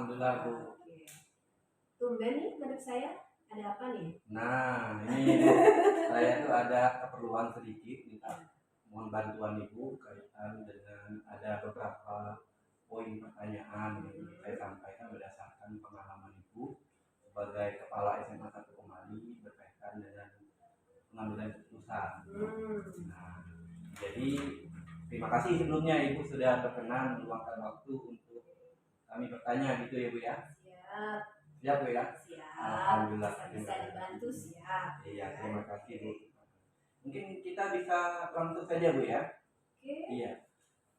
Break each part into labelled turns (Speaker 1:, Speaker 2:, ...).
Speaker 1: Alhamdulillah Bu.
Speaker 2: Oke. Tumben nih menurut saya, ada apa nih?
Speaker 1: Nah ini Bu, saya tuh ada keperluan sedikit, mohon bantuan Ibu kaitan dengan ada beberapa poin pertanyaan yang saya sampaikan berdasarkan pengalaman Ibu sebagai kepala SMA 1 Kemali berkaitan dengan pengambilan keputusan. Nah, jadi terima kasih sebelumnya Ibu sudah berkenan meluangkan waktu untuk kami bertanya gitu ya Bu ya. Siap Bu ya.
Speaker 2: Siap.
Speaker 1: Alhamdulillah.
Speaker 2: Bisa dibantu siap.
Speaker 1: Iya, terima kasih Bu. Mungkin kita bisa langsung saja Bu ya.
Speaker 2: Oke.
Speaker 1: Iya.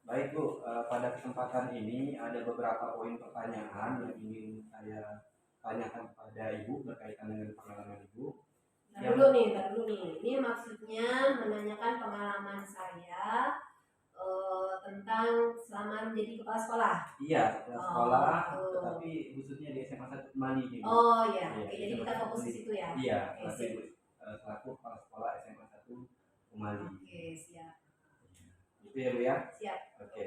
Speaker 1: Baik Bu, pada kesempatan ini ada beberapa poin pertanyaan yang ingin saya tanyakan kepada Ibu berkaitan dengan pengalaman Ibu.
Speaker 2: Ntar dulu nih. Ini maksudnya menanyakan pengalaman saya tentang selama menjadi kepala sekolah.
Speaker 1: Iya, kepala sekolah, tetapi khususnya di SMA 1 Kemali gitu.
Speaker 2: Oh iya, oke, jadi kita fokus di situ ya.
Speaker 1: Iya, selaku kepala sekolah SMA 1 Kemali.
Speaker 2: Oke, siap.
Speaker 1: Itu ya Bu ya?
Speaker 2: Siap.
Speaker 1: Oke.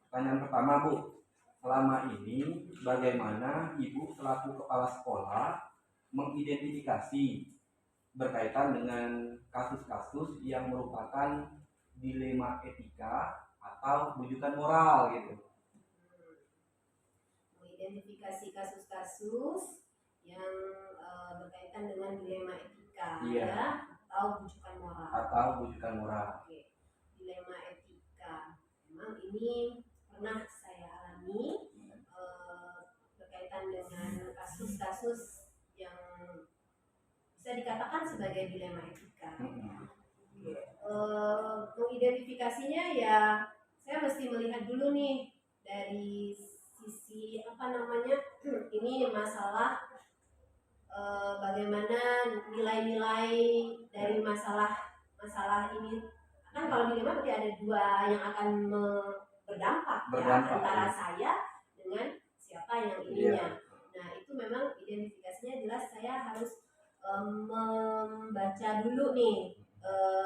Speaker 1: Pertanyaan pertama Bu, selama ini bagaimana Ibu selaku kepala sekolah mengidentifikasi berkaitan dengan kasus-kasus yang merupakan dilema etika atau bujukan moral gitu?
Speaker 2: Mengidentifikasi kasus-kasus yang berkaitan dengan dilema etika,
Speaker 1: iya,
Speaker 2: ya, atau bujukan moral.
Speaker 1: Oke.
Speaker 2: Dilema etika, memang ini pernah saya alami berkaitan dengan kasus-kasus yang bisa dikatakan sebagai dilema etika. Mengidentifikasinya ya saya mesti melihat dulu nih dari sisi ini masalah bagaimana nilai-nilai dari masalah ini. Kan kalau dilema berarti ada dua yang akan berdampak ya, antara saya dengan siapa yang ininya. Nah itu memang identifikasinya jelas saya harus membaca dulu nih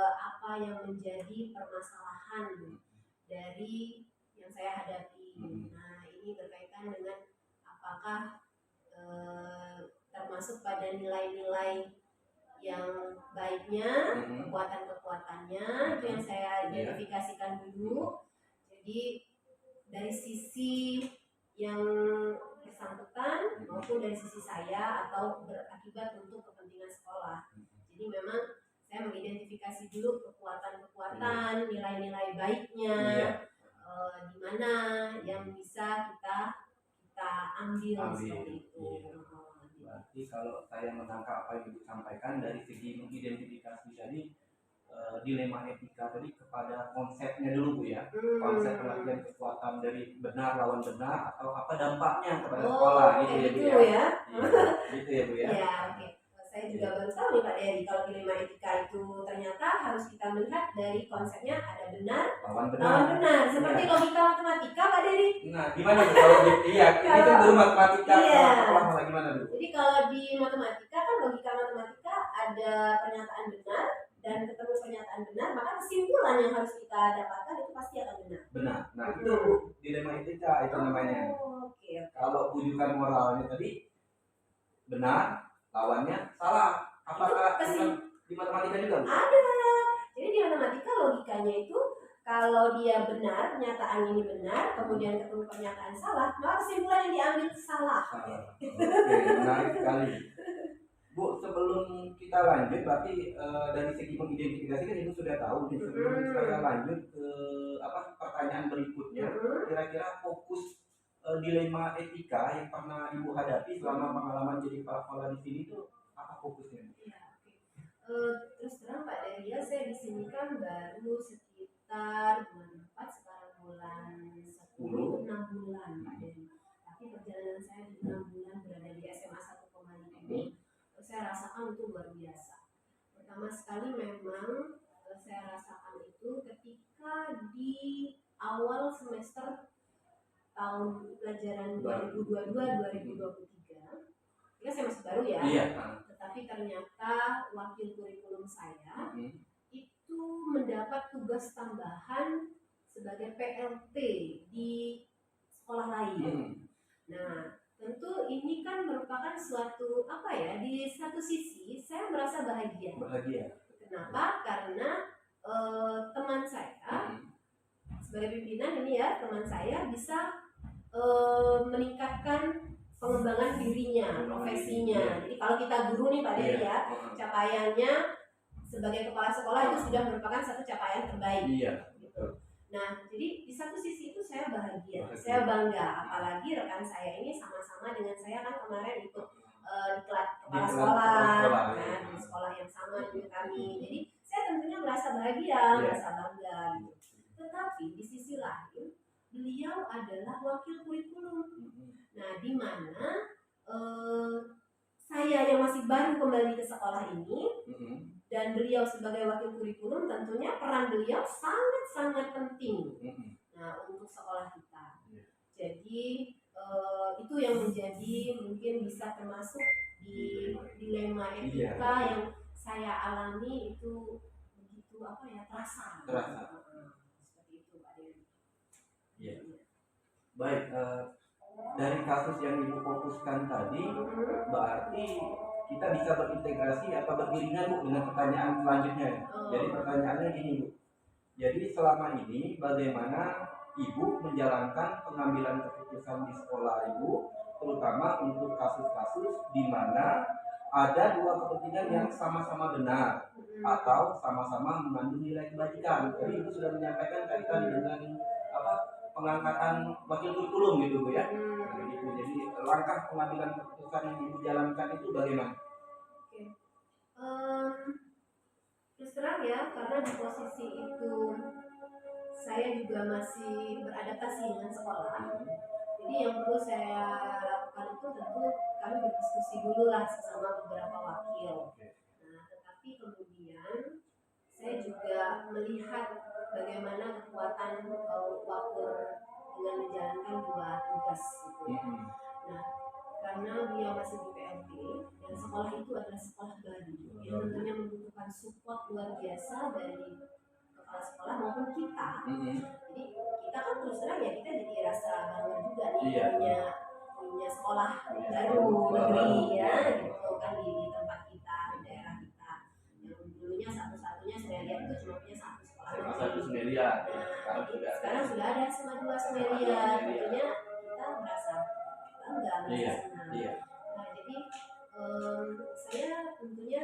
Speaker 2: apa yang menjadi permasalahan dari yang saya hadapi. Nah ini berkaitan dengan apakah termasuk pada nilai-nilai yang baiknya, kekuatan-kekuatannya, itu yang saya identifikasikan dulu. Jadi dari sisi yang bersangkutan maupun dari sisi saya atau berakibat untuk kepentingan sekolah. Jadi memang saya mengidentifikasi dulu kekuatan-kekuatan, nilai-nilai baiknya, di mana yang bisa kita ambil seperti itu.
Speaker 1: Berarti kalau saya menangkap apa yang Ibu sampaikan dari segi mengidentifikasi tadi dilema etika tadi kepada konsepnya dulu Bu ya. Konsep pengertian kekuatan dari benar lawan benar atau apa dampaknya kepada sekolah gitu ya Bu ya.
Speaker 2: Iya,
Speaker 1: gitu ya Bu ya.
Speaker 2: Iya, oke. Saya juga baru tahu nih Pak Dery kalau dilema etika itu ternyata harus kita melihat dari konsepnya ada benar lawan benar. Seperti logika matematika Pak Dery.
Speaker 1: Nah, gimana Bu kalau itu dulu matematika
Speaker 2: iya.
Speaker 1: Gimana Bu?
Speaker 2: Jadi kalau di matematika kan logika matematika ada pernyataan benar dan ketemu pernyataan benar, maka kesimpulan yang harus kita dapatkan itu pasti akan benar.
Speaker 1: Benar. Nah, itu Bu, dilema etika itu namanya.
Speaker 2: Oke.
Speaker 1: Kalau bujukan moralnya tadi benar, lawannya salah. Apakah di matematika juga?
Speaker 2: Ada. Jadi di matematika logikanya itu kalau dia benar, pernyataan ini benar, kemudian ketemu pernyataan salah, maka kesimpulan yang diambil salah.
Speaker 1: Oke, menarik sekali. Bu, sebelum kita lanjut, berarti dari segi mengidentifikasi kan Ibu sudah tahu nih. Sebelum saya lanjut ke pertanyaan berikutnya, kira-kira fokus dilema etika yang pernah Ibu hadapi selama pengalaman jadi kepala sekolah di sini itu apa fokusnya?
Speaker 2: Iya, oke. Terus terang Pak Dery, saya di sini kan baru sekitar bulan 4, sekarang bulan 10, 6 bulan Pak Dery. Tapi perjalanan saya di 6 bulan berada di SMA 1 Kemali ini, saya rasakan itu luar biasa. Pertama sekali memang saya rasakan itu ketika di awal semester tahun pelajaran 2022-2023. Ini saya masih baru ya.
Speaker 1: Iya.
Speaker 2: Tetapi ternyata wakil kurikulum saya itu mendapat tugas tambahan sebagai PLT di sekolah lain. Nah, tentu ini kan merupakan suatu apa ya? Di satu sisi saya merasa bahagia.
Speaker 1: Bahagia.
Speaker 2: Kenapa? Karena teman saya sebagai pimpinan ini ya, teman saya bisa meningkatkan pengembangan dirinya, profesinya. Jadi kalau kita guru nih Pak Dery ya, capaiannya sebagai kepala sekolah itu sudah merupakan satu capaian terbaik.
Speaker 1: Iya.
Speaker 2: Nah, jadi di satu sisi itu saya bahagia, saya bangga. Apalagi rekan saya ini sama-sama dengan saya kan kemarin ikut diklat kepala sekolah, nah, di sekolah yang sama dengan kami. Jadi saya tentunya merasa bahagia, merasa bangga. Gitu. Tetapi di sisi lain beliau adalah wakil kurikulum. Nah, di mana saya yang masih baru kembali ke sekolah ini dan beliau sebagai wakil kurikulum, tentunya peran beliau sangat-sangat penting. Nah, untuk sekolah kita. Jadi itu yang menjadi mungkin bisa termasuk di dilema etika yang saya alami itu begitu apa ya terasa. Seperti itu Pak Dery.
Speaker 1: Iya. Baik, dari kasus yang Ibu fokuskan tadi, berarti kita bisa berintegrasi atau beriringan Bu dengan pertanyaan selanjutnya. Jadi pertanyaannya gini Bu. Jadi selama ini bagaimana Ibu menjalankan pengambilan keputusan di sekolah Ibu, terutama untuk kasus-kasus di mana ada dua kepentingan yang sama-sama benar atau sama-sama mengandung nilai kebajikan. Jadi Ibu sudah menyampaikan kaitan dengan pengangkatan wakil kurikulum gitu Bu ya. Gitu. Jadi langkah pengambilan keputusan yang Ibu jalankan itu bagaimana?
Speaker 2: Oke. Terus terang ya, karena di posisi itu saya juga masih beradaptasi dengan sekolah. Jadi yang perlu saya lakukan itu tentu kami berdiskusi dulu lah sesama beberapa wakil. Nah, tetapi kemudian saya juga melihat bagaimana kekuatan wakil dengan menjalankan dua tugas itu. Nah, karena dia masih di PLT dan sekolah itu adalah sekolah baru yang tentunya membutuhkan support luar biasa dari kepala sekolah maupun kita. Jadi kita kan terus terang ya kita jadi rasa bangga juga nih punya sekolah baru negeri ya gitu kan di tempat kita di daerah kita yang dulunya satu-satunya Semelia itu cuma punya satu sekolah negeri. Nah, sekarang sudah ada sama dua Semelia, tentunya kita merasa bangga, merasa senang. Nah, jadi saya tentunya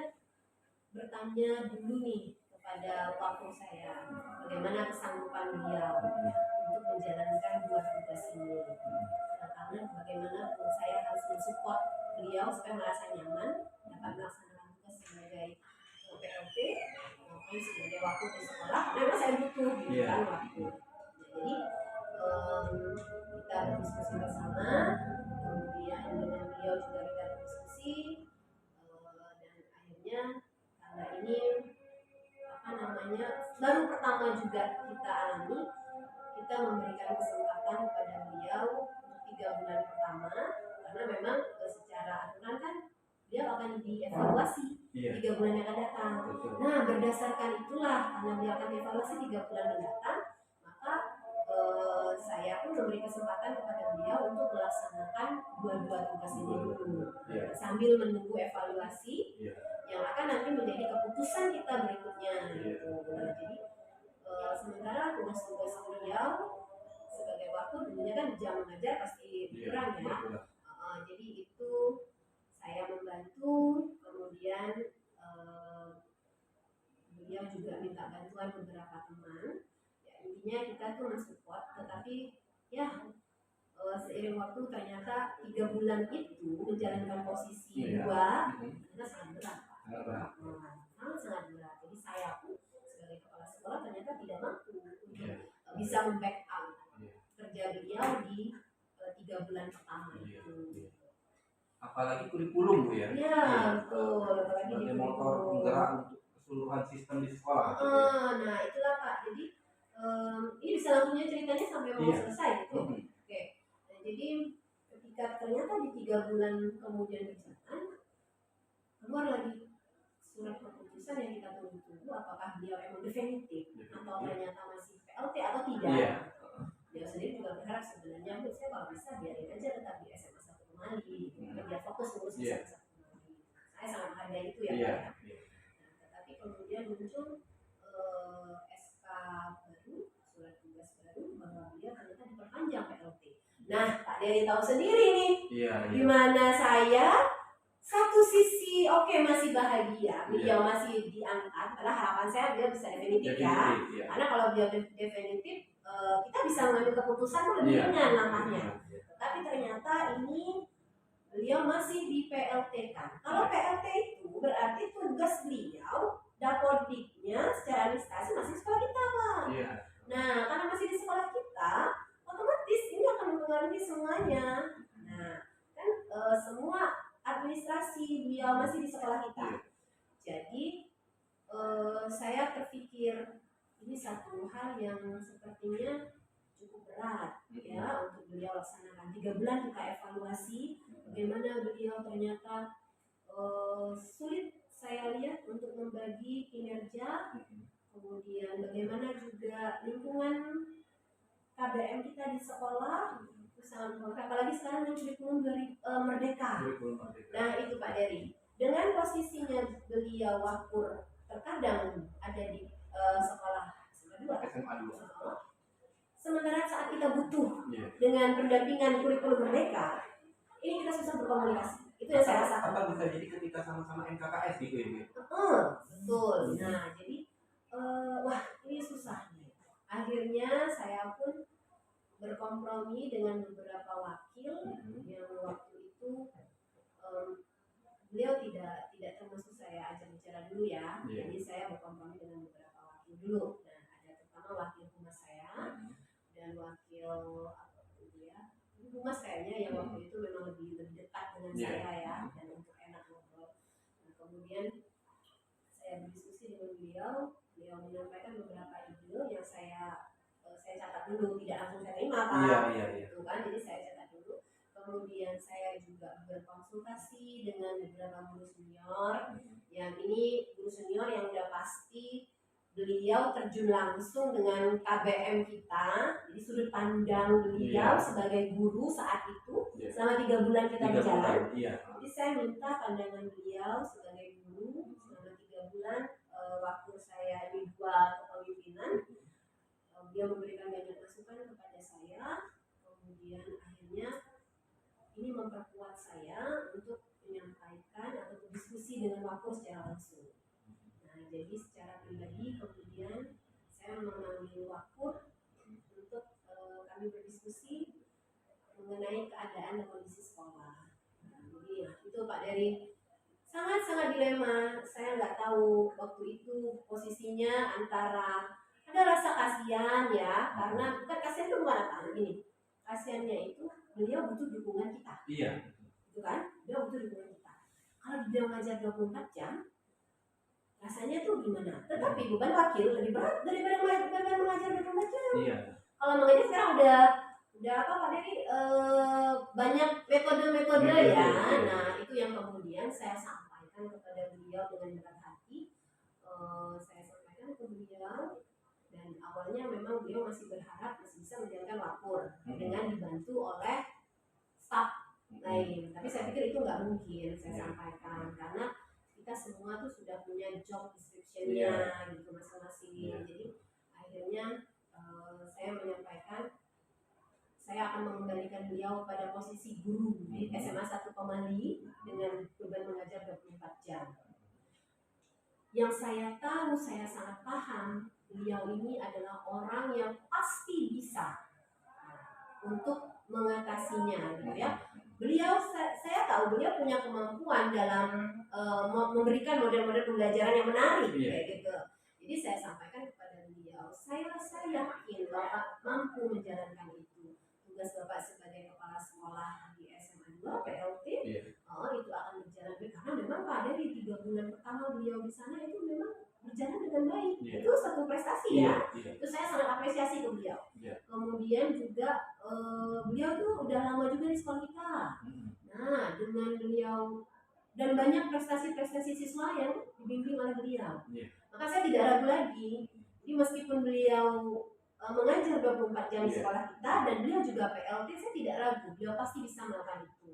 Speaker 2: bertanya dulu nih kepada wakil saya bagaimana kesanggupan beliau untuk menjalankan dua tugas ini. Nah, karena bagaimanapun saya harus mensupport beliau supaya merasa nyaman dapat melaksanakan tugas sebagai PLT maupun sebagai wakil di sekolah. Memang saya butuh kan waktu. Jadi kita berdiskusi bersama, kemudian dengan beliau juga kita berdiskusi dan akhirnya karena ini baru pertama juga kita alami, kita memberikan kesempatan kepada beliau untuk 3 bulan pertama karena memang secara aturan kan beliau akan dievaluasi 3 bulan yang akan datang. Nah, berdasarkan itulah karena beliau akan dievaluasi 3 bulan mendatang, maka saya pun memberi kesempatan kepada beliau untuk melaksanakan dua tugas ini dulu sambil menunggu evaluasi yang akan nanti menjadi keputusan kita berikutnya gitu. Nah, jadi sementara tugas-tugas beliau sebagai wakil tentunya kan jam mengajar pasti kurang ya. Jadi itu saya membantu, kemudian beliau juga minta bantuan beberapa teman. Ya, intinya kita tuh mensupport, tetapi ya seiring waktu ternyata 3 bulan itu menjalankan posisi dua ternyata sangat berat Pak. Sangat berat. Jadi saya pun sebagai kepala sekolah ternyata tidak mampu untuk bisa membackup kerja beliau di 3 bulan pertama itu.
Speaker 1: Apalagi kurikulum Bu ya?
Speaker 2: Iya, betul. Apalagi
Speaker 1: sebagai motor penggerak untuk keseluruhan sistem di sekolah.
Speaker 2: Nah itulah Pak. Jadi ini bisa langsungnya ceritanya sampai mau selesai gitu. Oke. Nah, jadi ketika ternyata di 3 bulan kemudian berjalan, keluar lagi surat keputusan yang kita tunggu apakah beliau emang definitif atau ternyata masih PLT atau tidak. Beliau sendiri juga berharap berharap sebenarnya Bu, saya kalau bisa biarin aja tetap di SMA 1 Kemali, biar fokus ngurus SMA 1 Kemali. Saya sangat menghargai itu ya Pak ya. Nah, tetapi kemudian muncul SK baru, surat tugas baru bahwa beliau ternyata diperpanjang PLT. Nah, Pak Dery tahu sendiri nih, gimana saya satu sisi masih bahagia, beliau masih diangkat, karena harapan saya beliau bisa definitif ya. Karena kalau beliau definitif, kita bisa mengambil keputusan lebih ringan langkahnya. Tapi ternyata ini beliau masih di PLT kan. Kalau PLT itu berarti tugas beliau, dapodiknya secara administrasi masih sekolah kita Pak. Nah, karena masih di sekolah kita, otomatis ini akan mempengaruhi semuanya. Nah, kan semua administrasi beliau masih di sekolah kita. Jadi saya terpikir ini satu hal yang sepertinya cukup berat ya untuk beliau laksanakan. 3 bulan kita evaluasi bagaimana beliau ternyata sulit saya lihat untuk membagi kinerja, kemudian bagaimana juga lingkungan KBM kita di sekolah, apalagi sekarang yang kurikulum merdeka. Nah itu Pak Dery, dengan posisinya beliau waktu terkadang ada di sekolah SMA 2, sementara saat kita butuh dengan pendampingan kurikulum merdeka, ini kita susah berkomunikasi. Itu yang saya rasakan.
Speaker 1: Apa bisa jadi ketika sama-sama MKKS gitu ya?
Speaker 2: Betul. Nah jadi wah ini susah. Akhirnya saya pun berkompromi dengan beberapa wakil yang waktu itu beliau tidak termasuk saya ajak bicara dulu ya. Jadi saya berkompromi dengan beberapa wakil dulu. Dan ada terutama wakil humas saya dan wakil humas kayaknya yang waktu itu memang lebih dekat dengan saya ya, dan untuk enak ngobrol. Nah, kemudian saya berdiskusi dengan beliau menyampaikan beberapa ide yang saya catat dulu, tidak langsung saya terima Pak. Itu kan, jadi saya catat dulu. Kemudian saya juga berkonsultasi dengan beberapa guru senior. Yang ini guru senior yang udah pasti beliau terjun langsung dengan KBM kita. Jadi sudut pandang beliau sebagai guru saat itu selama 3 bulan kita berjalan. Jadi saya minta pandangan beliau sebagai guru selama 3 bulan waktu saya di 2 kepemimpinan. Dia memberikan banyak masukan kepada saya, kemudian akhirnya ini memperkuat saya untuk menyampaikan atau berdiskusi dengan wakil secara langsung. Nah, jadi secara pribadi kemudian saya memanggil wakil untuk kami berdiskusi mengenai keadaan dan kondisi sekolah. Nah, jadi itu Pak Dery, sangat-sangat dilema. Saya nggak tahu waktu itu posisinya antara ada rasa kasihan ya, karena bukan kasihan itu bukan apa gini. Kasihannya itu beliau butuh dukungan kita. Itu kan? Beliau butuh dukungan kita. Kalau dia mengajar 24 jam, rasanya tuh gimana? Tetapi beban wakil lebih berat daripada mengajar 24 jam. Kalau mengajar sekarang udah apa Pak Dery? Banyak metode-metode ya. Nah, itu yang kemudian saya sampaikan kepada beliau dengan berat hati. Saya sampaikan ke beliau. Dan awalnya memang beliau masih berharap masih bisa menjalankan wakil dengan dibantu oleh staf lain. Tapi saya pikir itu nggak mungkin saya sampaikan karena kita semua tuh sudah punya job description-nya gitu masing-masing. Jadi akhirnya saya menyampaikan saya akan mengembalikan beliau pada posisi guru di SMA 1 Kemali dengan beban mengajar 24 jam. Yang saya tahu, saya sangat paham beliau ini adalah orang yang pasti bisa untuk mengatasinya gitu ya. Beliau, saya tahu beliau punya kemampuan dalam memberikan model-model pembelajaran yang menarik kayak gitu. Jadi saya sampaikan kepada beliau, saya yakin Bapak mampu menjalankan itu. Tugas Bapak sebagai kepala sekolah di SMA 2 PLT itu akan berjalan baik karena memang Pak dari 3 bulan pertama beliau di sana itu memang berjalan dengan baik. Itu satu prestasi ya. Itu saya sangat apresiasi ke beliau. Kemudian juga beliau tuh udah lama juga di sekolah kita. Nah, dengan beliau dan banyak prestasi-prestasi siswa yang dibimbing oleh beliau. Maka saya tidak ragu lagi. Jadi meskipun beliau mengajar 24 jam di
Speaker 1: Iya.
Speaker 2: sekolah kita, dan beliau juga PLT, saya tidak ragu beliau pasti bisa melakukan itu.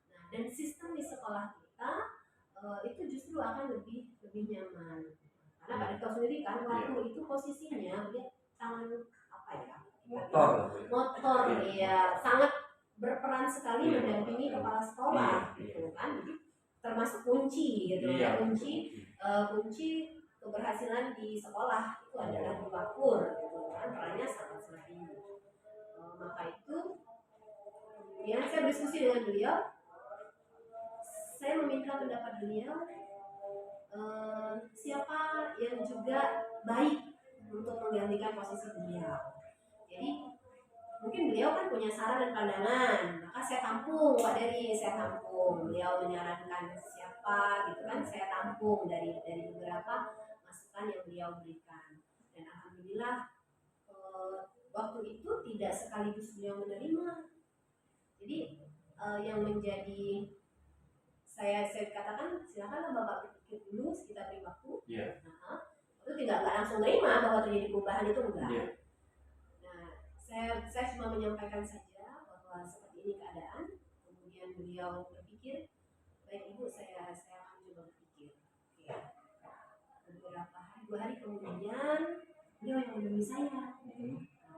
Speaker 2: Nah, dan sistem di sekolah kita itu justru akan lebih nyaman, karena Pak Dito sendiri kan waktu itu posisinya dia tangan apa ya, motor ya, sangat berperan sekali mendampingi kepala sekolah gitu kan, jadi termasuk kunci gitu ya, kunci keberhasilan di sekolah itu adalah di Wakur gitu kan, perannya sangat tinggi. Maka itu kemudian saya berdiskusi dengan beliau, saya meminta pendapat beliau siapa yang juga baik untuk menggantikan posisi beliau. Jadi mungkin beliau kan punya saran dan pandangan, maka saya tampung Pak Dery, saya tampung beliau menyarankan siapa gitu kan, saya tampung dari beberapa masukan yang beliau berikan, dan alhamdulillah waktu itu tidak sekaligus beliau menerima. Jadi yang menjadi saya katakan silakan Bapak berpikir dulu, kita beri waktu. Itu tidak langsung menerima bahwa terjadi perubahan itu enggak. Saya cuma menyampaikan saja bahwa seperti ini keadaan. Kemudian beliau berpikir, baik Ibu, saya akan coba berpikir. Ya. Beberapa hari, 2 hari kemudian beliau yang menemui saya.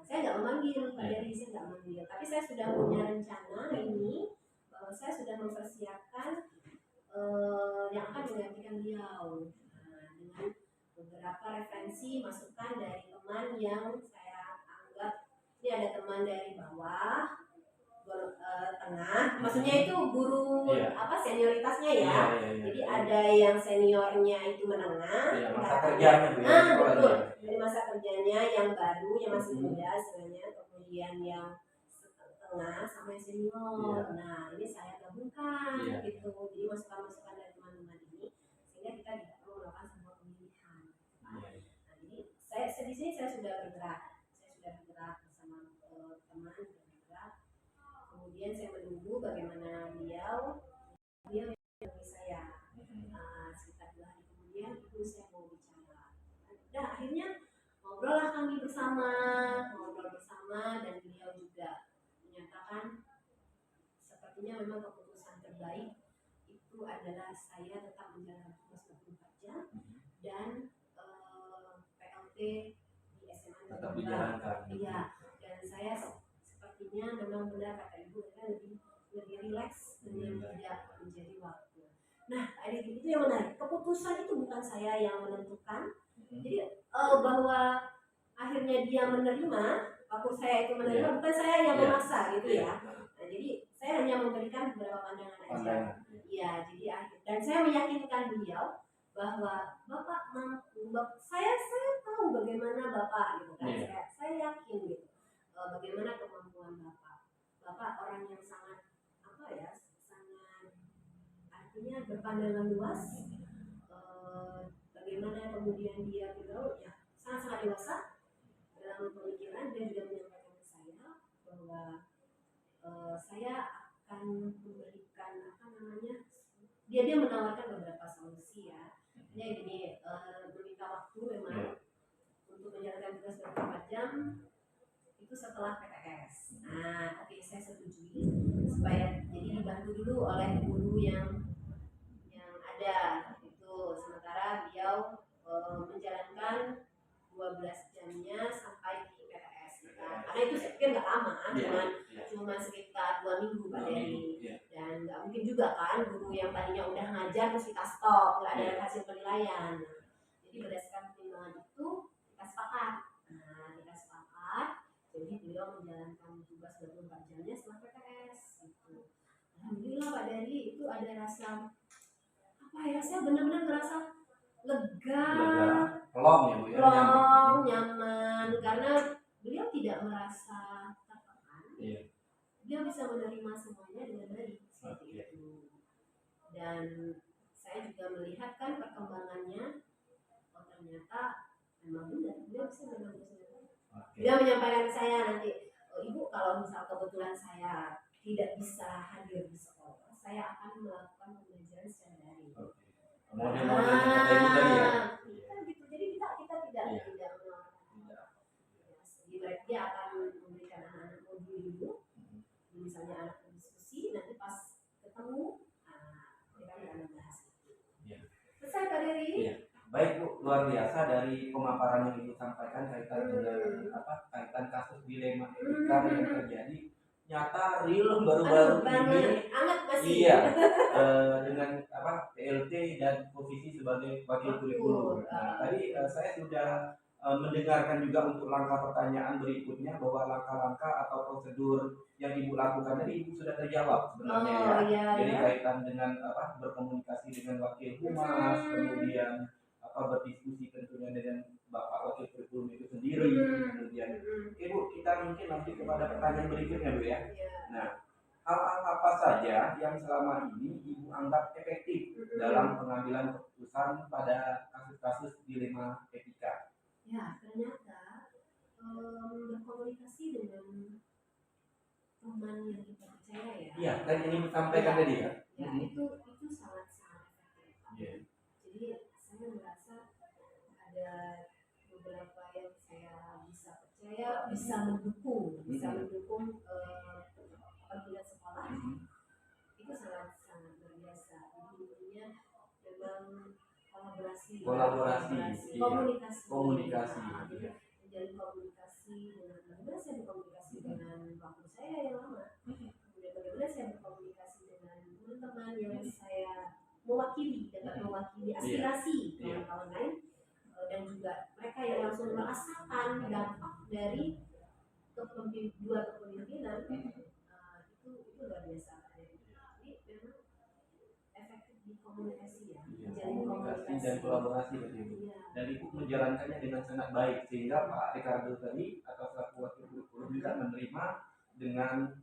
Speaker 2: Saya nggak memanggil Pak Dery, saya nggak memanggil, tapi saya sudah punya rencana ini bahwa saya sudah mempersiapkan yang akan menggantikan beliau dengan beberapa referensi masukan dari teman yang saya anggap ini ada teman dari bawah, tengah, maksudnya itu guru senioritasnya ya. Jadi ada yang seniornya itu menengah,
Speaker 1: masa kerjanya
Speaker 2: betul, dari masa kerjanya yang baru, yang masih muda sebenarnya, kemudian yang tengah sama yang senior. Nah ini saya gabungkan gitu, jadi masukan-masukan dari teman-teman ini sehingga kita tidak perlu melakukan sebuah pemilihan. Nah jadi saya di sini saya sudah bergerak bersama teman bergerak. Kemudian saya menunggu bagaimana beliau yang menemui saya. Sekitar 2 hari kemudian itu saya mau bicara. Nah akhirnya ngobrol bersama dan beliau juga menyatakan sepertinya memang keputusan terbaik itu adalah saya tetap menjalankan tugas 24 jam dan PLT di SMA
Speaker 1: tetap dijalankan.
Speaker 2: Iya, dan saya sepertinya memang benar kata Ibu, lebih rileks dan tidak menjadi waktu. Nah, itu yang menarik. Keputusan itu bukan saya yang menentukan. Jadi bahwa akhirnya dia menerima, waktu saya itu menerima, bukan saya yang memaksa gitu ya. Nah, jadi saya hanya memberikan beberapa pandangan aja. Iya, jadi dan saya meyakinkan beliau bahwa Bapak saya tahu bagaimana Bapak gitu kan. Saya yakin gitu. Bagaimana kemampuan Bapak orang yang sangat sangat artinya berpandangan luas. Bagaimana kemudian dia bergaul ya sangat dewasa dalam pemikiran. Dia juga menyampaikan ke saya bahwa saya akan memberikan dia menawarkan beberapa solusi ya. Ini gini, meminta waktu memang untuk menjalankan tugas 24 jam itu setelah PTS. Nah, oke, saya setujui supaya jadi dibantu dulu oleh guru yang ada itu, sementara beliau menjalankan 12 jamnya sampai di PTS karena itu saya pikir nggak lama, cuma sekitar 2 minggu Pak Dery. Dan nggak mungkin juga kan guru yang tadinya udah ngajar terus kita stop, nggak ada hasil penilaian. Jadi berdasarkan pertimbangan itu kita sepakat. Jadi beliau menjalankan tugas 24 jamnya setelah PTS gitu. Alhamdulillah Pak Dery, itu ada rasa saya benar-benar merasa lega, plong, nyaman, karena beliau tidak merasa tertekan. Dia bisa menerima semuanya dengan baik seperti itu. Dan saya juga melihat kan perkembangannya, ternyata memang benar beliau bisa menanggung. Dia menyampaikan ke saya nanti, Ibu kalau misal kebetulan saya tidak bisa hadir di sekolah, saya akan melakukan pembelajaran secara daring. Gitu. Jadi kita tidak menawarkan. Jadi mereka
Speaker 1: biasa dari pemaparan yang Ibu sampaikan kaitan dengan kaitan kasus dilema etika yang terjadi nyata real baru-baru ini.
Speaker 2: Anget masih.
Speaker 1: Iya, dengan PLT dan posisi sebagai wakil kurikulum. Nah, tadi saya sudah mendengarkan juga untuk langkah pertanyaan berikutnya, bahwa langkah-langkah atau prosedur yang Ibu lakukan tadi Ibu sudah terjawab sebenarnya
Speaker 2: Iya,
Speaker 1: Jadi
Speaker 2: ya.
Speaker 1: kaitan dengan berkomunikasi dengan wakil humas, kemudian berdiskusi tentunya dengan Bapak wakil kurikulum itu sendiri, kemudian Bu, kita mungkin lanjut kepada pertanyaan berikutnya Bu ya. Nah, hal-hal apa saja yang selama ini Ibu anggap efektif dalam pengambilan keputusan pada kasus-kasus dilema etika?
Speaker 2: Ya, ternyata berkomunikasi dengan teman yang kita percaya ya.
Speaker 1: Iya, kan ini disampaikan tadi ya.
Speaker 2: Ya, itu sangat-sangat efektif. Jadi saya merasa ada beberapa yang saya bisa percaya, bisa mendukung kepentingan sekolah. Itu sangat-sangat luar biasa. Jadi intinya memang kolaborasi, komunikasi. Jadi menjalin komunikasi dengan bagaimana saya berkomunikasi dengan waktu saya yang lama, kemudian bagaimana saya berkomunikasi dengan teman-teman yang saya mewakili, dapat mewakili aspirasi kawan-kawan lain, dan juga mereka yang langsung merasakan dampak dari dua kepemimpinan. Itu luar biasa. Jadi memang efektif di komunikasi ya, menjalin komunikasi
Speaker 1: dan kolaborasi begitu. Dan Ibu menjalankannya dengan sangat baik, sehingga Pak Ricardo tadi atau selaku wakil kurikulum juga menerima dengan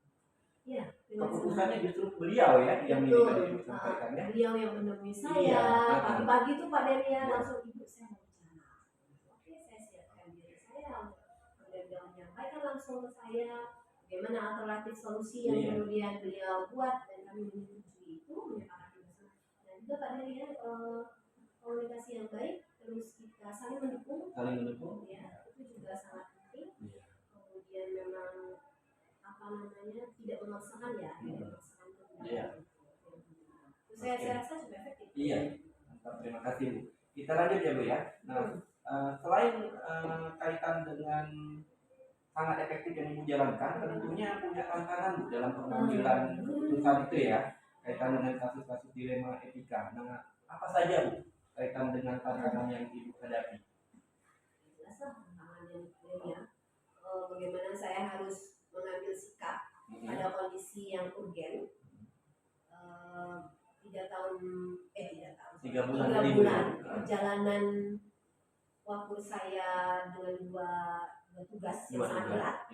Speaker 1: keputusannya justru beliau ya yang ini tadi disampaikan ya.
Speaker 2: Beliau yang menemui saya pagi-pagi tuh Pak Deria langsung, Ibu saya mau bicara. Oke, saya siapkan diri saya, kemudian beliau menyampaikan langsung ke saya bagaimana alternatif solusi yang kemudian beliau buat, dan kami menyetujui itu, menyepakati bersama. Dan juga Pak Deria komunikasi yang baik, terus kita saling mendukung ya, itu juga sangat penting. Kemudian memang tidak memaksakan ya, saya rasa juga efektif.
Speaker 1: Iya, terima kasih Bu. Kita lanjut ya Bu ya. Nah, selain kaitan dengan sangat efektif yang Ibu jalankan, tentunya punya tantangan Bu dalam pengambilan keputusan itu ya, kaitan dengan kasus-kasus dilema etika. Nah, apa saja Bu kaitan dengan tantangan yang Ibu hadapi?
Speaker 2: Jelas tantangan yang bagaimana saya harus mengambil sikap pada kondisi yang urgen. 3 bulan perjalanan waktu saya dengan dua tugas yang sangat berat.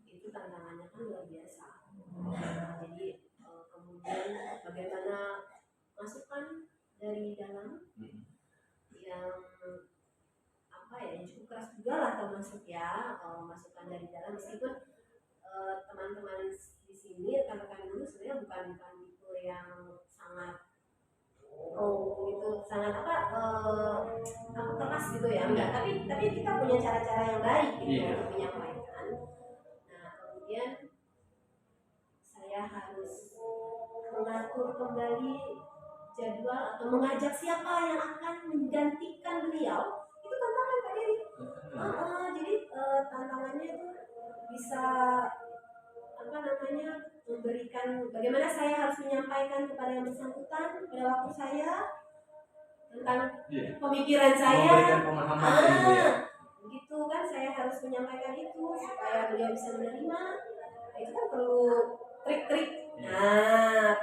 Speaker 2: Itu tantangannya kan luar biasa. Jadi kemudian bagaimana masukan dari dalam yang cukup keras juga lah termasuk ya, masukan dari dalam, meskipun teman-teman di sini rekan-rekan dulu sebenarnya bukan itu yang sangat itu sangat keras gitu ya, enggak, tapi kita punya cara-cara yang baik gitu untuk menyampaikan. Nah, kemudian saya harus mengatur kembali jadwal atau mengajak siapa yang akan menggantikan beliau. Itu tantangan Pak Dery. Jadi tantangannya itu bisa memberikan bagaimana saya harus menyampaikan kepada yang bersangkutan pada waktu saya tentang pemikiran saya. Begitu kan, saya harus menyampaikan itu supaya beliau bisa menerima. Itu kan perlu trik-trik.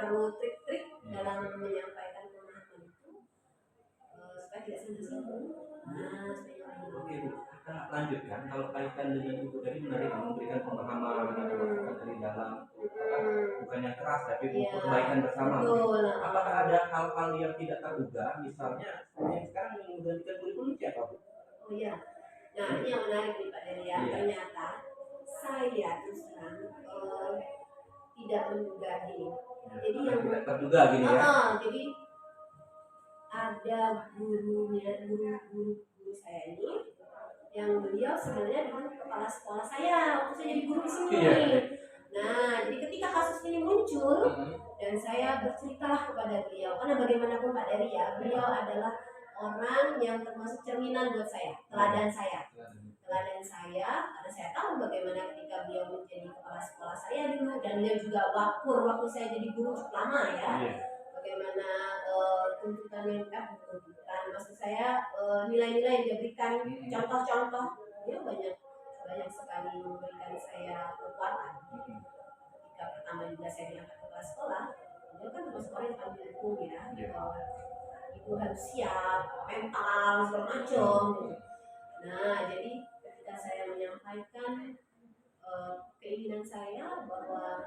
Speaker 2: Perlu trik-trik dalam menyampaikan pemahaman itu supaya tidak singgung-singgung.
Speaker 1: Oke Bu, kita lanjutkan. Kalau kaitan dengan Ibu tadi menarik memberikan pemahaman atau masukan dari dalam, bukan yang keras tapi untuk kebaikan bersama. Apakah ada hal-hal yang tidak terduga, misalnya yang sekarang yang menggantikan kurikulum siapa Bu?
Speaker 2: Oh iya, nah ini yang menarik nih Pak Deria. Ternyata saya terus terang tidak menduga ini. Jadi yang
Speaker 1: tidak terduga gini ya.
Speaker 2: Jadi ada guru saya ini yang beliau sebenarnya dulu kepala sekolah saya waktu saya jadi guru di sini. Nah, jadi ketika kasus ini muncul dan saya berceritalah kepada beliau, karena bagaimanapun Pak Dery ya, beliau adalah orang yang termasuk cerminan buat saya, teladan saya. Teladan saya, karena saya tahu bagaimana ketika beliau menjadi kepala sekolah saya dulu, dan beliau juga waktu saya jadi guru cukup lama ya. Bagaimana tuntutan yang tuntutan, maksud saya nilai-nilai yang dia berikan, contoh-contoh, dia banyak sekali memberikan saya kekuatan. Ketika pertama juga saya diangkat kepala sekolah, dia kan termasuk orang yang paling mendukung ya, ibu harus siap, mental segala macam. Nah, jadi ketika saya menyampaikan keinginan saya bahwa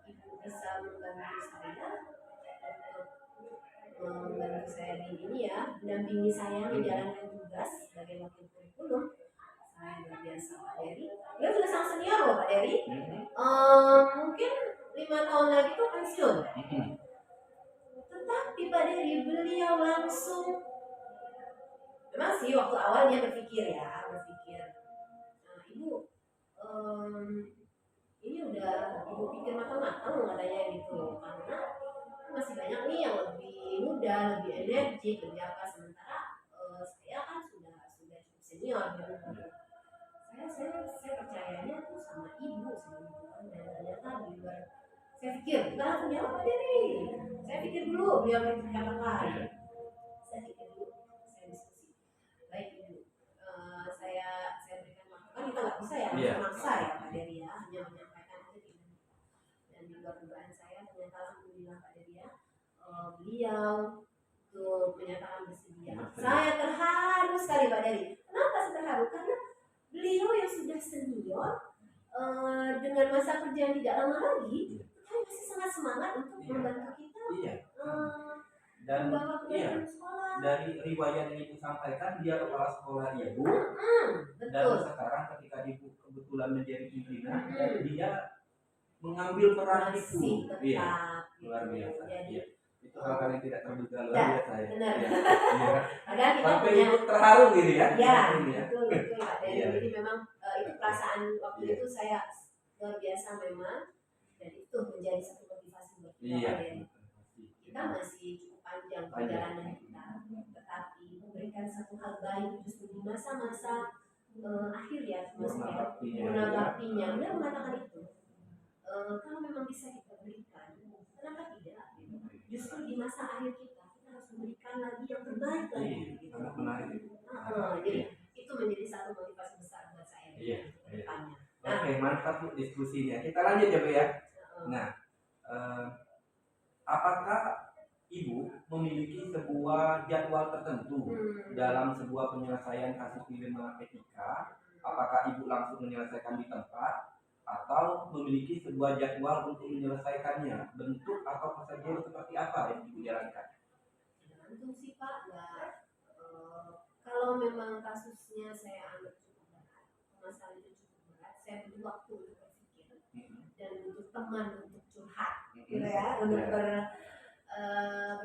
Speaker 2: ibu bisa membantu saya di ini ya, mendampingi saya menjalankan tugas sebagai wakil kurikulum, saya luar biasa Pak Dery. Dia sudah sangat senior loh Pak Dery. Mungkin 5 tahun lagi tuh pensiun. Tetapi Pak Dery, beliau langsung, memang sih waktu awal dia berpikir, nah, ibu ini udah ibu pikir matang-matang katanya gitu, karena masih banyak nih yang lebih muda, lebih energik, lebih apa, sementara saya kan sudah cukup senior gitu. Saya percayanya tuh sama ibu dan ternyata di luar, saya pikir kita langsung jawab Pak Dery, saya pikir dulu beliau berkata-kata, saya pikir dulu, saya diskusi, baik ibu, saya berikan masukan, kita nggak bisa ya langsung maksa ya Pak Dery ya, hanya menyampaikan aja gitu. Dan di luar dugaan saya ternyata alhamdulillah Pak Dery ya, beliau tuh menyatakan bersedia. Saya terharu sekali Pak Dery. Kenapa saya terharu? Karena beliau yang sudah senior dengan masa kerja yang tidak lama lagi, tapi masih sangat semangat untuk membantu kita.
Speaker 1: Dan dari riwayat yang ibu sampaikan, dia kepala sekolah ibu, dan sekarang ketika ibu kebetulan menjadi pimpinan, dan dia mengambil peran itu, luar biasa. Itu hal-hal yang tidak terduga, luar biasa ya.
Speaker 2: Benar.
Speaker 1: Sampai ibu terharu gitu ya.
Speaker 2: Betul Pak Dery. Jadi memang itu perasaan waktu itu saya luar biasa memang, dan itu menjadi satu motivasi buat kita Pak Dery. Kita masih cukup panjang perjalanan kita, tetapi memberikan satu hal baik justru di masa-masa akhir ya, guna baktinya. Beliau mengatakan itu, kalau memang bisa kita berikan, kenapa tidak? Justru di masa akhir kita harus memberikan lagi yang terbaik lagi.
Speaker 1: Sangat menarik.
Speaker 2: Jadi itu menjadi satu motivasi besar buat saya ke depannya.
Speaker 1: Oke, mantap Bu diskusinya. Kita lanjut ya Bu ya. Nah, apakah Ibu memiliki sebuah jadwal tertentu dalam sebuah penyelesaian kasus dilema etika? Apakah Ibu langsung menyelesaikan di tempat atau memiliki sebuah jadwal untuk menyelesaikannya? Bentuk atau prosedur seperti apa yang Ibu jalankan?
Speaker 2: Tergantung sih Pak, kalau memang kasusnya saya anggap cukup berat, masalah itu cukup berat, saya butuh waktu untuk berpikir dan butuh teman untuk curhat, gitu ya, untuk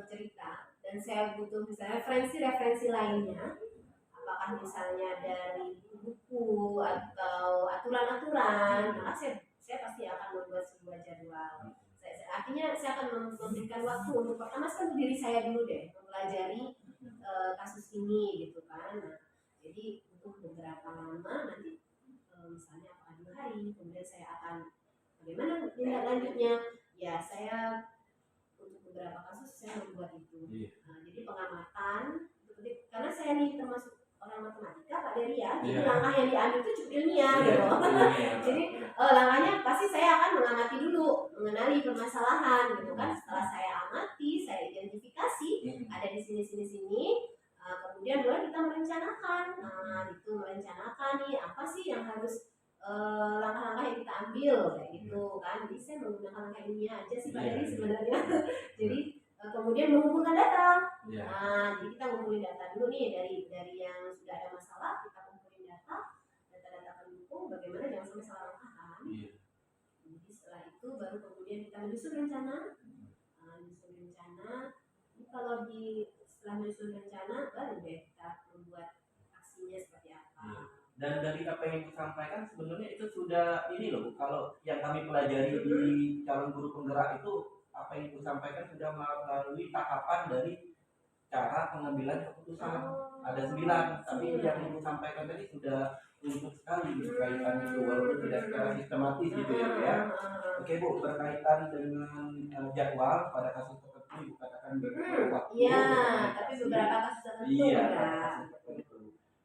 Speaker 2: bercerita, dan saya butuh misalnya referensi lainnya, apakah misalnya dari buku atau aturan-aturan, maka saya pasti akan membuat sebuah jadwal. Artinya saya akan memberikan waktu untuk pertama sekali diri saya dulu deh, mempelajari kasus ini gitu kan. Nah, jadi untuk beberapa lama nanti misalnya apakah 2 hari, kemudian saya akan bagaimana tindak lanjutnya. Ya saya untuk beberapa kasus saya membuat itu. Nah, jadi pengamatan, karena saya nih termasuk orang matematika Pak Dery ya, jadi langkah yang diambil itu cukup ilmiah gitu. Jadi langkahnya pasti saya akan mengamati dulu, mengenali permasalahan gitu kan. Setelah saya amati, saya identifikasi ada di sini, kemudian boleh kita merencanakan. Nah, itu merencanakan nih apa sih yang harus langkah-langkah yang kita ambil kayak gitu kan. Jadi saya menggunakan langkah ilmiah aja sih Pak Dery sebenarnya. Jadi kemudian mengumpulkan data. Nah, jadi kita ngumpulin data dulu nih dari yang sudah ada masalah, kita kumpulin data pendukung, bagaimana jangan sampai salah langkah kan. Jadi setelah itu baru kemudian kita menyusun rencana. Kalau setelah menyusun rencana baru deh kita membuat aksinya seperti apa.
Speaker 1: Dan dari apa yang disampaikan sebenarnya itu sudah ini loh Bu, kalau yang kami pelajari di calon guru penggerak itu, apa yang Ibu sampaikan sudah melalui tahapan dari cara pengambilan keputusan.
Speaker 2: Oh,
Speaker 1: Ada 9, tapi
Speaker 2: 9.
Speaker 1: yang Ibu sampaikan tadi sudah runtut sekali gitu kaitan itu, walaupun tidak secara sistematis gitu ya Bu ya. Oke Bu, berkaitan dengan jadwal pada kasus tertentu Ibu katakan butuh waktu
Speaker 2: Iya,
Speaker 1: untuk
Speaker 2: tapi
Speaker 1: komunikasi.
Speaker 2: beberapa kasus tertentu
Speaker 1: Iya,
Speaker 2: ya.
Speaker 1: pada kasus tertentu.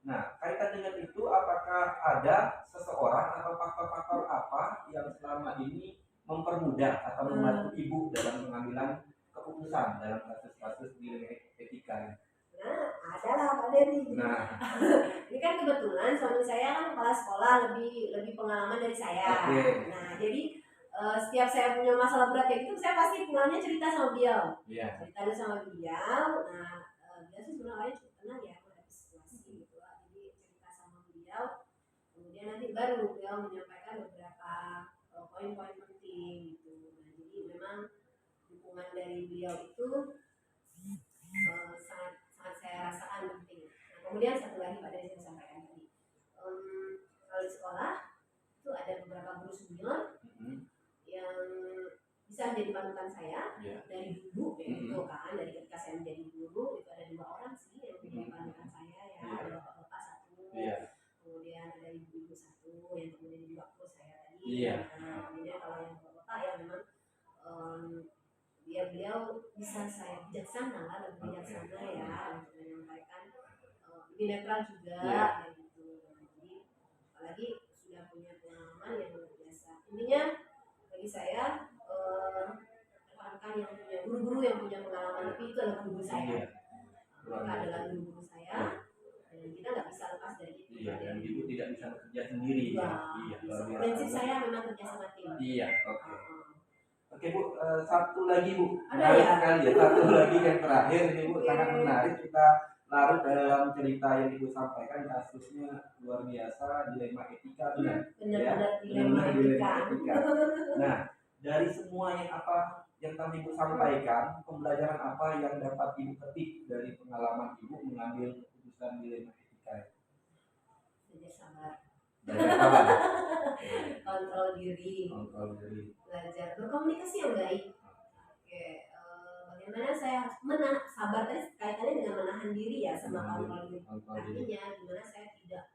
Speaker 1: Nah, kaitan dengan itu, apakah ada seseorang atau faktor-faktor apa yang selama ini mempermudah atau membantu Ibu dalam pengambilan keputusan dalam kasus-kasus di etika?
Speaker 2: Nah, ada lah Pak Dendi.
Speaker 1: Nah,
Speaker 2: Ini kan kebetulan suami saya kan kepala sekolah, lebih pengalaman dari saya.
Speaker 1: Oke.
Speaker 2: Nah, jadi setiap saya punya masalah berat kayak gitu, saya pasti pulangnya cerita sama beliau.
Speaker 1: iya.
Speaker 2: Cerita dulu sama beliau. Nah, dia sih sebenarnya cukup tenang ya menghadapi situasi gitu lah. Jadi cerita sama beliau, kemudian nanti baru beliau menyampaikan beberapa poin-poin penting gitu. Nah, jadi memang dukungan dari beliau itu sangat sangat saya rasakan penting. Nah, kemudian satu lagi Pak dari saya sampaikan tadi, kalau di sekolah itu ada beberapa guru senior yang bisa menjadi panutan saya dari dulu itu kan, dari ketika saya menjadi guru itu ada 2 orang sih yang menjadi panutan saya ya, ada bapak-bapak 1, kemudian ada ibu-ibu 1 yang kemudian juga guru saya tadi. Nah, kemudian kalau yang bapak-bapak ya memang beliau bisa saya bijaksana lah, lebih bijaksana ya untuk menyampaikan, lebih netral juga kayak gitu. Jadi apalagi sudah punya pengalaman yang luar biasa. Intinya bagi saya rekan-rekan yang punya guru-guru yang punya pengalaman lebih itu adalah guru saya. Mereka adalah guru-guru saya dan kita nggak bisa lepas dari itu.
Speaker 1: Dan Ibu tidak bisa bekerja sendiri.
Speaker 2: Prinsip saya memang kerja sama tim.
Speaker 1: Oke Bu, satu lagi Bu,
Speaker 2: ada ya?
Speaker 1: Sekali ya, satu lagi yang terakhir ini Bu, sangat menarik, kita larut dalam cerita yang Ibu sampaikan, kasusnya luar biasa, dilema etika,
Speaker 2: benar dilema etika.
Speaker 1: Nah, dari semua yang tadi Ibu sampaikan, pembelajaran apa yang dapat Ibu petik dari pengalaman Ibu mengambil keputusan dilema etika? Belajar sabar.
Speaker 2: Kontrol diri, belajar berkomunikasi yang baik. Oke, bagaimana saya harus sabar tadi kaitannya dengan menahan diri ya sama kontrol diri. Artinya gimana saya tidak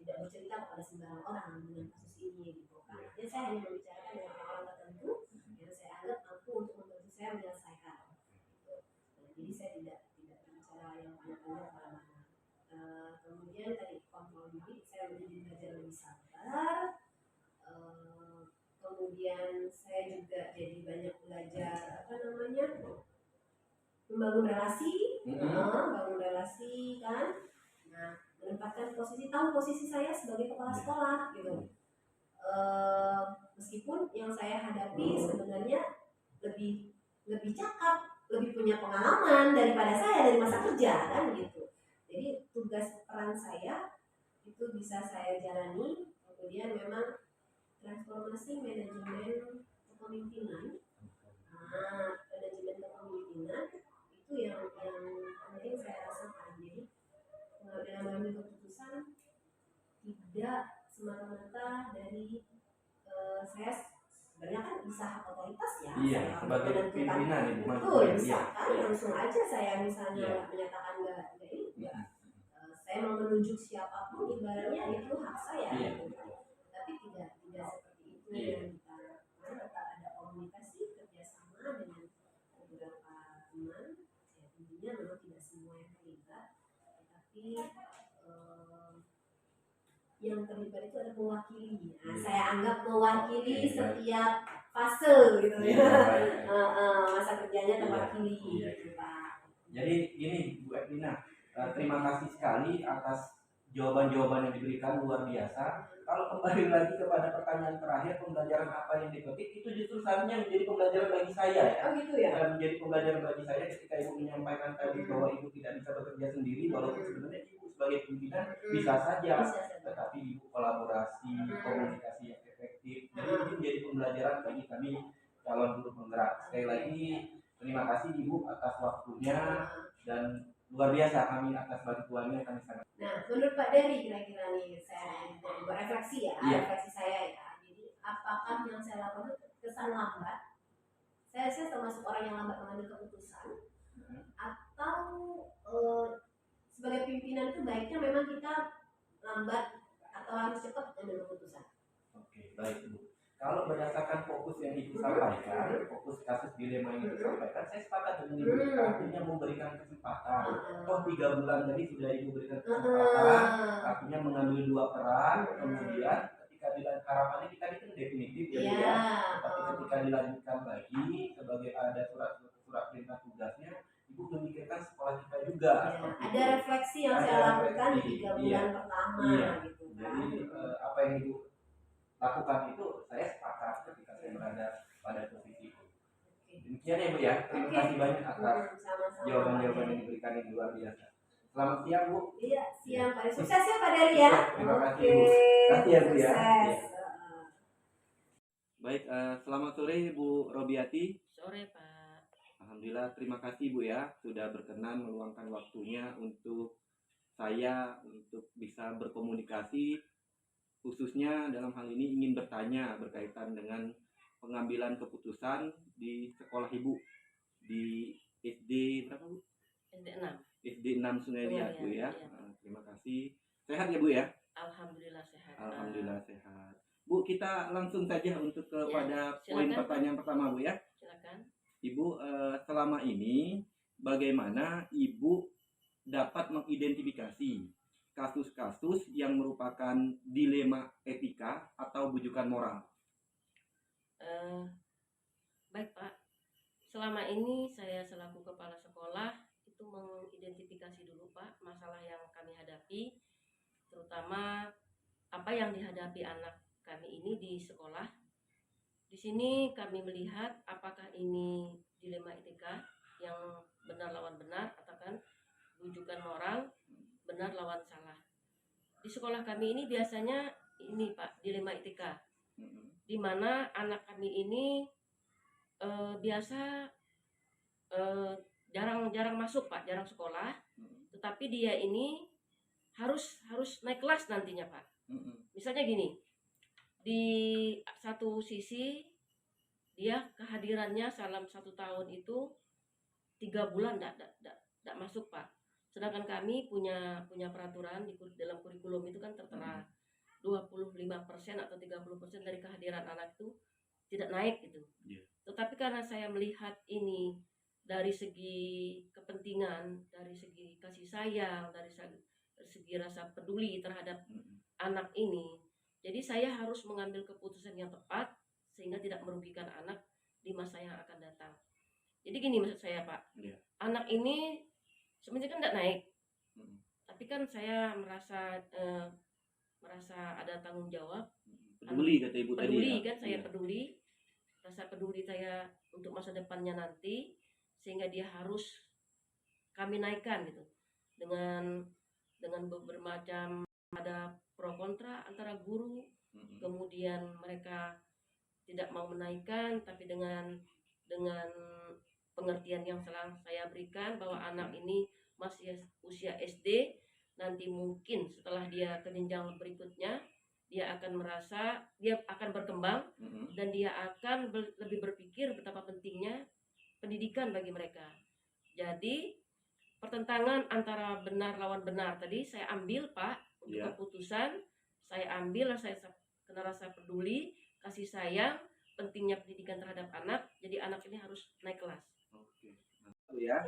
Speaker 2: bercerita kepada sembarang orang dengan kasus ini gitu kan. Artinya saya hanya membicarakan dengan orang tertentu yang saya anggap mampu untuk membantu saya menyelesaikan. Gitu. Nah, jadi saya tidak berbicara yang panjang-panjang kemana-mana. Kemudian tadi kontrol diri, saya menjadi belajar lebih sabar. Kemudian saya juga jadi banyak belajar membangun relasi kan. Nah, menempatkan tahu posisi saya sebagai kepala sekolah gitu. Meskipun yang saya hadapi sebenarnya lebih cakap, lebih punya pengalaman daripada saya dari masa kerja kan gitu. Jadi tugas peran saya itu bisa saya jalani. Kemudian memang transformasi manajemen kepemimpinan. Manajemen kepemimpinan itu yang penting saya rasakan. Jadi dalam mengambil keputusan tidak semata-mata dari saya sebenarnya kan bisa otoritas ya.
Speaker 1: Iya, sebagai pimpinan Ibu.
Speaker 2: Betul, misalkan langsung aja saya misalnya menyatakan enggak ini. Saya mau menunjuk siapapun ibaratnya itu hak saya. Tapi tidak seperti itu yang kita tetap ada komunikasi kerjasama dengan beberapa teman. Ya, tentunya memang tidak semua yang terlibat, tetapi yang terlibat itu ada mewakili. Nah, saya anggap mewakili setiap fase gitu ya. Masa kerjanya terwakili gitu Pak.
Speaker 1: Jadi gini Bu Edwina, terima kasih sekali atas jawaban-jawaban yang diberikan, luar biasa. Kalau kembali lagi kepada pertanyaan terakhir, pembelajaran apa yang dipetik, itu justru seharusnya menjadi pembelajaran bagi saya ya.
Speaker 2: Gitu ya.
Speaker 1: Menjadi pembelajaran bagi saya ketika Ibu menyampaikan tadi bahwa Ibu tidak bisa bekerja sendiri, walaupun sebenarnya Ibu sebagai pimpinan bisa saja, tetapi Ibu kolaborasi, komunikasi yang efektif. Jadi ini menjadi pembelajaran bagi kami calon guru penggerak. Sekali lagi terima kasih Ibu atas waktunya dan luar biasa kami atas bantuannya, kami sangat.
Speaker 2: Nah, menurut Pak Dery kira-kira nih saya berefleksi ya, refleksi saya ya. Jadi apakah yang saya lakukan kesan lambat? Saya termasuk orang yang lambat mengambil keputusan. atau sebagai pimpinan itu baiknya memang kita lambat atau harus cepat ambil keputusan?
Speaker 1: Oke, baik Bu. Kalau berdasarkan fokus yang Ibu sampaikan, fokus kasus dilema yang Ibu sampaikan, saya sepakat dengan Ibu. Artinya memberikan kesempatan. Toh 3 bulan tadi sudah Ibu berikan kesempatan, artinya mengambil 2 peran, kemudian ketika dilanjutkan, harapannya kita itu definitif ya Bu ya. Tapi ketika dilanjutkan lagi sebagai ada surat perintah tugasnya, Ibu memikirkan sekolah kita juga.
Speaker 2: Ada refleksi yang saya lakukan di 3 bulan pertama gitu kan.
Speaker 1: Jadi apa yang Ibu lakukan itu saya sepakat ketika saya berada pada posisi itu. Demikian ya Bu ya. Terima kasih banyak atas jawaban-jawaban yang diberikan yang luar biasa. Selamat siang Bu.
Speaker 2: Iya, siang Pak. Sukses ya Pak Dery ya.
Speaker 1: Terima kasih Bu. Terima kasih ya Bu ya. Baik, selamat sore Bu Robiati.
Speaker 3: Sore Pak.
Speaker 1: Alhamdulillah, terima kasih Bu ya sudah berkenan meluangkan waktunya untuk saya untuk bisa berkomunikasi, khususnya dalam hal ini ingin bertanya berkaitan dengan pengambilan keputusan di sekolah Ibu di SD berapa Bu? SD 6 Sungai Liat Bu ya. Terima kasih. Sehat ya Bu ya?
Speaker 3: Alhamdulillah sehat.
Speaker 1: Alhamdulillah sehat. Bu, kita langsung saja untuk kepada poin pertanyaan pertama Bu ya.
Speaker 3: Silakan.
Speaker 1: Ibu, selama ini bagaimana Ibu dapat mengidentifikasi kasus-kasus yang merupakan dilema etika atau bujukan moral?
Speaker 3: Baik Pak, selama ini saya selaku kepala sekolah itu mengidentifikasi dulu Pak masalah yang kami hadapi, terutama apa yang dihadapi anak kami ini di sekolah. Di sini kami melihat apakah ini dilema etika yang benar lawan benar atau kan bujukan moral benar lawan salah. Di sekolah kami ini biasanya ini Pak, dilema etika, di mana anak kami ini biasa jarang masuk Pak, jarang sekolah, tetapi dia ini harus naik kelas nantinya Pak. Misalnya gini, di satu sisi dia kehadirannya dalam 1 tahun itu 3 bulan tidak masuk Pak. Sedangkan kami punya peraturan di dalam kurikulum itu kan tertera 25% atau 30% dari kehadiran anak itu tidak naik gitu. Tetapi karena saya melihat ini dari segi kepentingan, dari segi kasih sayang, dari segi rasa peduli terhadap anak ini, jadi saya harus mengambil keputusan yang tepat sehingga tidak merugikan anak di masa yang akan datang. Jadi gini maksud saya Pak, anak ini sebenarnya kan tidak naik, tapi kan saya merasa ada tanggung jawab.
Speaker 1: Peduli kata Ibu tadi.
Speaker 3: Peduli kan, saya peduli, rasa peduli saya untuk masa depannya nanti, sehingga dia harus kami naikkan gitu dengan beberapa macam, ada pro kontra antara guru, kemudian mereka tidak mau menaikkan, tapi dengan pengertian yang selalu saya berikan bahwa anak ini masih usia SD, nanti mungkin setelah dia ke jenjang berikutnya dia akan merasa dia akan berkembang dan dia akan lebih berpikir betapa pentingnya pendidikan bagi mereka. Jadi pertentangan antara benar lawan benar tadi saya ambil Pak untuk keputusan, saya ambil, saya kena rasa peduli, kasih sayang, pentingnya pendidikan terhadap anak, jadi anak ini harus naik kelas.
Speaker 1: Oke. Ya.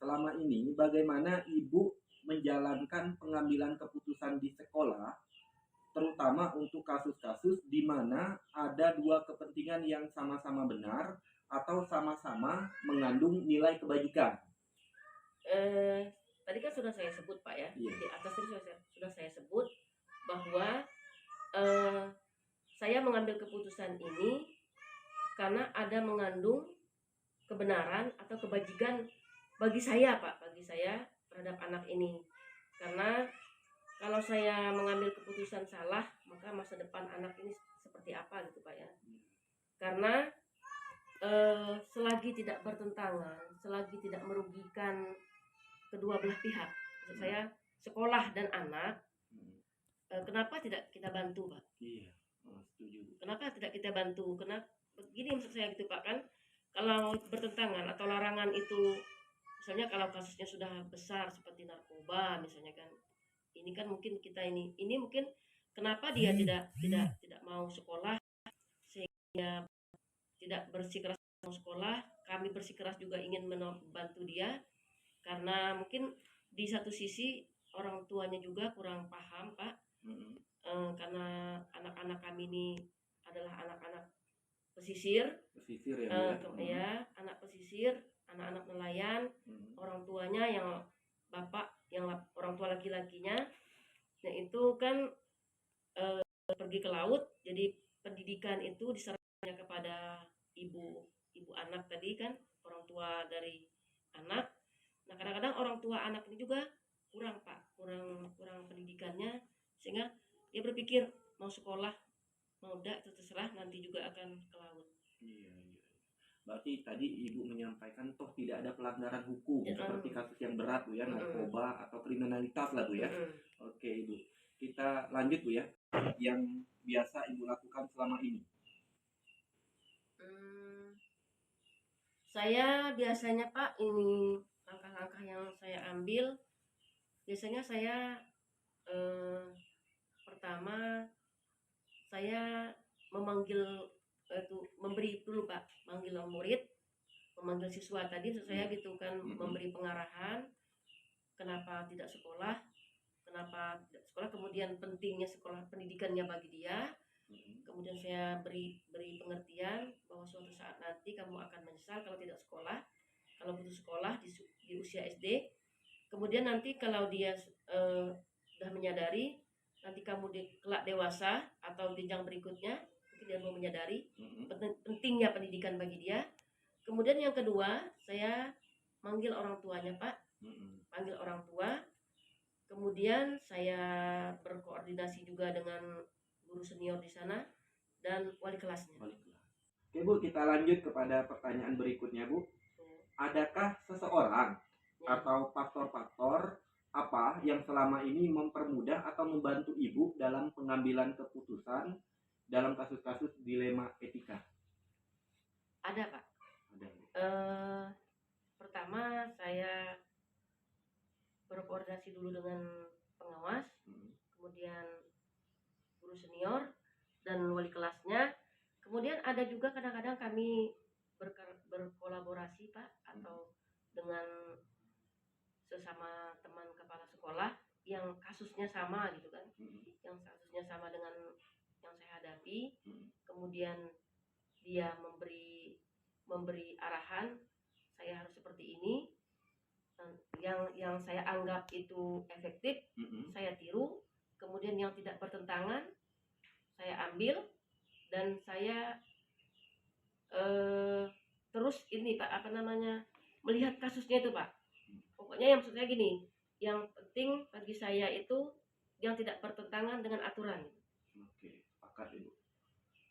Speaker 1: Selama ini bagaimana Ibu menjalankan pengambilan keputusan di sekolah, terutama untuk kasus-kasus di mana ada dua kepentingan yang sama-sama benar atau sama-sama mengandung nilai kebajikan?
Speaker 3: Tadi kan sudah saya sebut Pak ya, di atas tadi sudah saya sebut bahwa saya mengambil keputusan ini karena ada mengandung kebenaran atau kebajikan bagi saya Pak, bagi saya terhadap anak ini. Karena kalau saya mengambil keputusan salah, maka masa depan anak ini seperti apa gitu Pak ya. Karena selagi tidak bertentangan, selagi tidak merugikan kedua belah pihak, maksud saya sekolah dan anak, kenapa tidak kita bantu Pak?
Speaker 1: Iya, setuju.
Speaker 3: Kenapa tidak kita bantu? Kenapa begini maksud saya gitu Pak, kan kalau bertentangan atau larangan itu misalnya kalau kasusnya sudah besar seperti narkoba misalnya kan, ini kan mungkin kita ini mungkin kenapa dia tidak mau sekolah, sehingga tidak bersikeras mau sekolah. Kami bersikeras juga ingin membantu dia, karena mungkin di satu sisi orang tuanya juga kurang paham Pak. Karena anak-anak kami ini adalah anak-anak pesisir
Speaker 1: ya, Bu, ya.
Speaker 3: ya, anak pesisir, anak-anak nelayan. Orang tuanya yang bapak, yang orang tua laki-lakinya, nah itu kan pergi ke laut, jadi pendidikan itu diserahkan kepada ibu anak tadi kan, orang tua dari anak. Nah kadang-kadang orang tua anak ini juga kurang Pak, kurang pendidikannya, sehingga dia berpikir mau sekolah mau enggak terserah, nanti juga akan ke laut.
Speaker 1: Iya. Berarti tadi Ibu menyampaikan toh tidak ada pelanggaran hukum seperti kasus yang berat Bu ya, narkoba atau kriminalitas lah Bu ya. Oke Ibu, kita lanjut Bu ya, yang biasa Ibu lakukan selama ini.
Speaker 3: Saya biasanya Pak, ini langkah-langkah yang saya ambil, biasanya saya pertama saya memberi dulu Pak, manggil murid, memanggil siswa tadi saya gitu kan, memberi pengarahan kenapa tidak sekolah, kemudian pentingnya sekolah, pendidikannya bagi dia. Kemudian saya beri pengertian bahwa suatu saat nanti kamu akan menyesal kalau tidak sekolah, kalau putus sekolah di usia SD. Kemudian nanti kalau dia sudah menyadari, nanti kamu kelak dewasa atau jenjang berikutnya, mungkin dia mau menyadari pentingnya pendidikan bagi dia. Kemudian yang kedua, saya manggil orang tuanya Pak, panggil orang tua. Kemudian saya berkoordinasi juga dengan guru senior di sana dan wali kelasnya.
Speaker 1: Oke Bu, kita lanjut kepada pertanyaan berikutnya Bu. Adakah seseorang atau faktor-faktor apa yang selama ini mempermudah atau membantu Ibu dalam pengambilan keputusan dalam kasus-kasus dilema etika?
Speaker 3: Ada Pak. Pertama saya berkoordinasi dulu dengan pengawas, kemudian guru senior dan wali kelasnya. Kemudian ada juga kadang-kadang kami berkolaborasi Pak, atau dengan sesama teman kepala sekolah yang kasusnya sama gitu kan, yang kasusnya sama dengan yang saya hadapi. Kemudian dia memberi arahan, saya harus seperti ini, yang saya anggap itu efektif, saya tiru. Kemudian yang tidak bertentangan saya ambil, dan saya terus ini Pak, melihat kasusnya itu Pak. Pokoknya yang maksud saya gini, yang penting bagi saya itu yang tidak bertentangan dengan aturan.
Speaker 1: Oke, sepakat Ibu.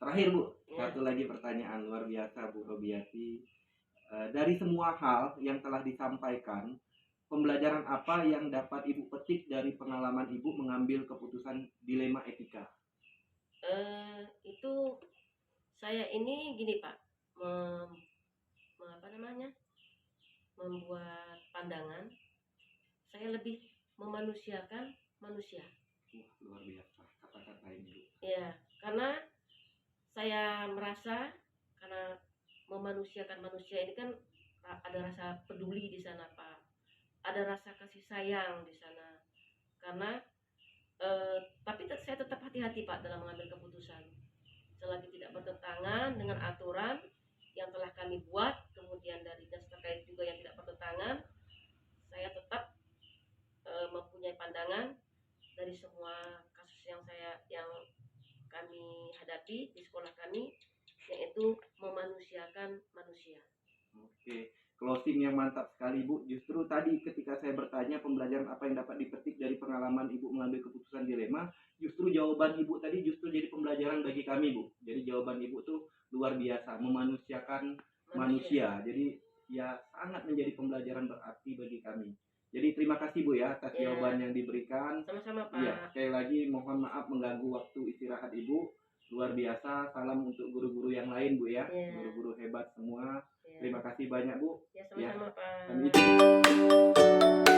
Speaker 1: Terakhir Bu, satu lagi pertanyaan luar biasa Bu Robiati. Dari semua hal yang telah disampaikan, pembelajaran apa yang dapat Ibu petik dari pengalaman Ibu mengambil keputusan dilema etika?
Speaker 3: Itu saya ini gini Pak, membuat pandangan. Saya lebih memanusiakan manusia.
Speaker 1: Wah, luar biasa kata-kata ini.
Speaker 3: Ya, karena saya merasa karena memanusiakan manusia ini kan ada rasa peduli di sana Pak, ada rasa kasih sayang di sana. Karena tapi saya tetap hati-hati Pak dalam mengambil keputusan. Selagi tidak bertentangan dengan aturan yang telah kami buat, kemudian dari dinas terkait juga yang tidak bertentangan, saya tetap mempunyai pandangan dari semua kasus yang kami hadapi di sekolah kami, yaitu memanusiakan manusia.
Speaker 1: Oke, closing yang mantap sekali Bu. Justru tadi ketika saya bertanya pembelajaran apa yang dapat dipetik dari pengalaman Ibu mengambil keputusan dilema, justru jawaban Ibu tadi justru jadi pembelajaran bagi kami Bu. Jadi jawaban Ibu tuh luar biasa, memanusiakan manusia. Jadi ya sangat menjadi pembelajaran berarti bagi kami. Jadi terima kasih Bu ya atas jawaban yang diberikan.
Speaker 3: Sama-sama Pak.
Speaker 1: Iya, sekali lagi mohon maaf mengganggu waktu istirahat Ibu.
Speaker 4: luar biasa. Salam untuk guru-guru yang lain Bu ya,
Speaker 3: Iya.
Speaker 4: guru-guru hebat semua.
Speaker 3: Ya.
Speaker 4: Terima kasih banyak Bu.
Speaker 3: Ya, sama-sama Pak.
Speaker 4: Kami